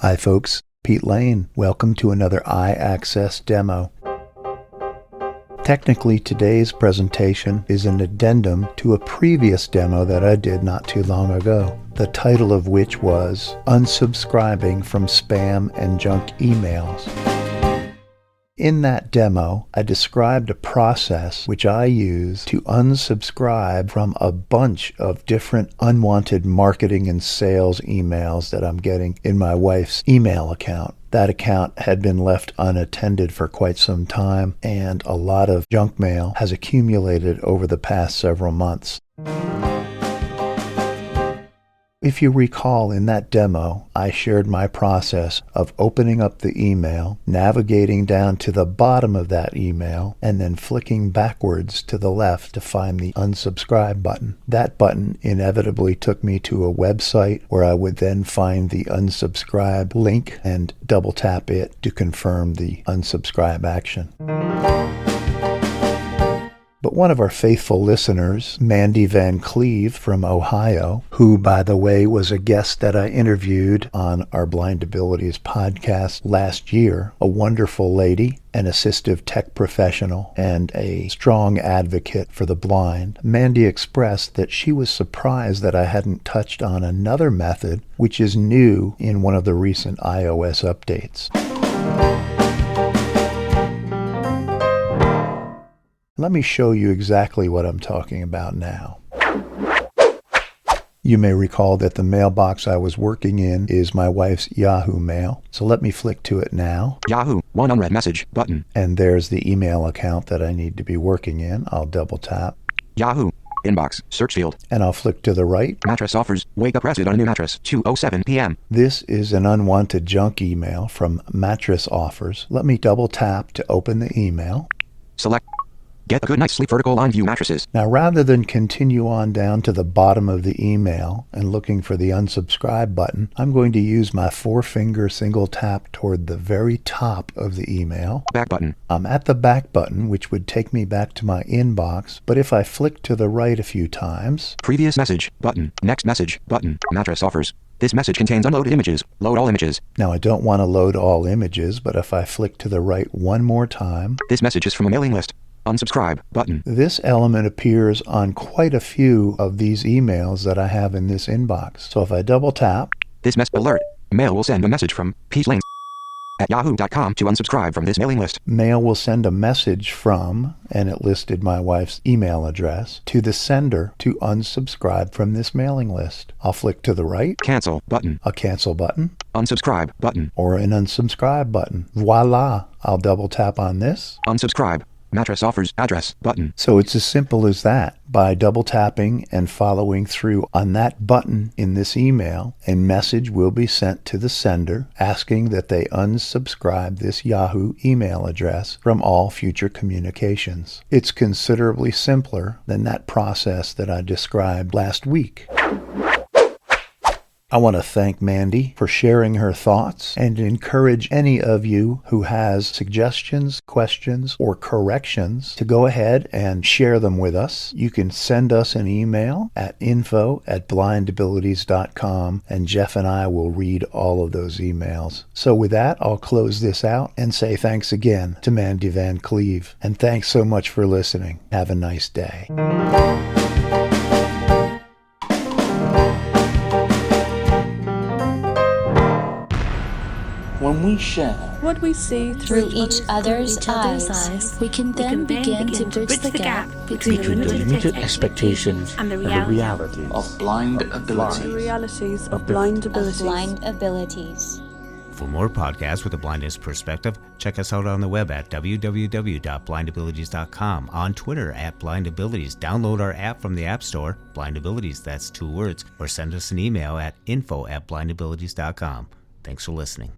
Hi folks, Pete Lane. Welcome to another iAccess demo. Technically, today's presentation is an addendum to a previous demo that I did not too long ago, the title of which was Unsubscribing from Spam and Junk Emails. In that demo, I described a process which I use to unsubscribe from a bunch of different unwanted marketing and sales emails that I'm getting in my wife's email account. That account had been left unattended for quite some time, and a lot of junk mail has accumulated over the past several months. If you recall, in that demo, I shared my process of opening up the email, navigating down to the bottom of that email, and then flicking backwards to the left to find the unsubscribe button. That button inevitably took me to a website where I would then find the unsubscribe link and double tap it to confirm the unsubscribe action. But one of our faithful listeners, Mandy from Ohio, who, by the way, was a guest that I interviewed on our Blind Abilities podcast last year, a wonderful lady, an assistive tech professional, and a strong advocate for the blind, Mandy expressed that she was surprised that I hadn't touched on another method which is new in one of the recent iOS updates. Let me show you exactly what I'm talking about now. You may recall that the mailbox I was working in is my wife's Yahoo mail. So let me flick to it now. Yahoo, one unread message, button. And there's the email account that I need to be working in. I'll double tap. Yahoo, inbox, search field. And I'll flick to the right. Mattress offers, wake up rested on a new mattress, 2:07 p.m. This is an unwanted junk email from Mattress Offers. Let me double tap to open the email. Select. Get a good night's sleep vertical line view mattresses. Now, rather than continue on down to the bottom of the email and looking for the unsubscribe button, I'm going to use my four-finger single tap toward the very top of the email. Back button. I'm at the back button, which would take me back to my inbox, but if I flick to the right a few times... Previous message, button. Next message, button. Mattress offers. This message contains unloaded images. Load all images. Now, I don't want to load all images, but if I flick to the right one more time... This message is from a mailing list. Unsubscribe button. This element appears on quite a few of these emails that I have in this inbox. So if I double tap... This alert. Mail will send a message from Pete Lane at yahoo.com to unsubscribe from this mailing list. Mail will send a message from, and it listed my wife's email address, to the sender to unsubscribe from this mailing list. I'll flick to the right. Cancel button. A cancel button. Unsubscribe button. Or an unsubscribe button. Voila! I'll double tap on this. Unsubscribe. Mattress offers address button. So it's as simple as that. By double tapping and following through on that button in this email, a message will be sent to the sender asking that they unsubscribe this Yahoo email address from all future communications. It's considerably simpler than that process that I described last week. I want to thank Mandy for sharing her thoughts and encourage any of you who has suggestions, questions, or corrections to go ahead and share them with us. You can send us an email at info@blindabilities.com, and Jeff and I will read all of those emails. So with that, I'll close this out and say thanks again to Mandy and thanks so much for listening. Have a nice day. When we share what we see through each other's eyes, we can then begin to bridge the gap between the limited expectations and the realities of blind abilities. The realities of blind abilities. For more podcasts with a blindness perspective, check us out on the web at www.blindabilities.com, on Twitter at blindabilities, download our app from the App Store, blindabilities, that's 2 words, or send us an email at info@blindabilities.com. Thanks for listening.